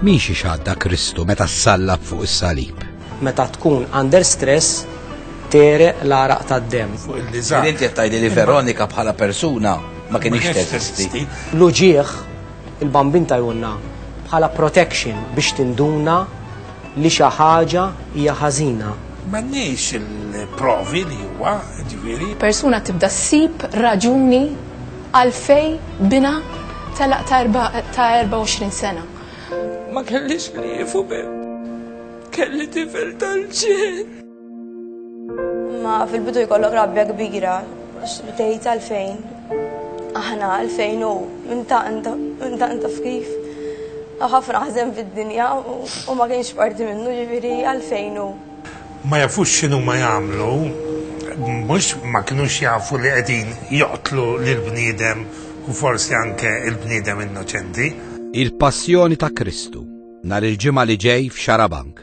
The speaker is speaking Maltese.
Min xi xadda Kristu meta ssallab fuq is-salib? Meta tkun under stress tereq l-araq tad-dem. Inti qed tgħidli li Veronika bħala persuna ma kienx teżisti. L-uġieħ il-bambin tajunna bħala protection biex tinduna li xi ħaġa hija ħażina. M'għandniex il-provi li huwa, ġifieri. Persuna tibda ssib raġuni għalfej bina telaq ta' 24 sena. Ma kellix li jifu kelli tifel tal-ġen. Ma fil-bidu jkollok rabbja kbira, tgħid għalfejn. Aħna għalfejn hu, inta f'kif. Ħafna ħażen fid-dinja u ma kienx parti minnu ġifieri għalfejn hu. Ma jafux x'inhu ma jagħmlu, mhux ma kinux jafu li qegħdin joqtlu lill-bniedem u forsi anke l-bniedem innoċenti. Il-Passjoni ta' Kristu nhar il-ġimgħa li ġej f'Xarabank.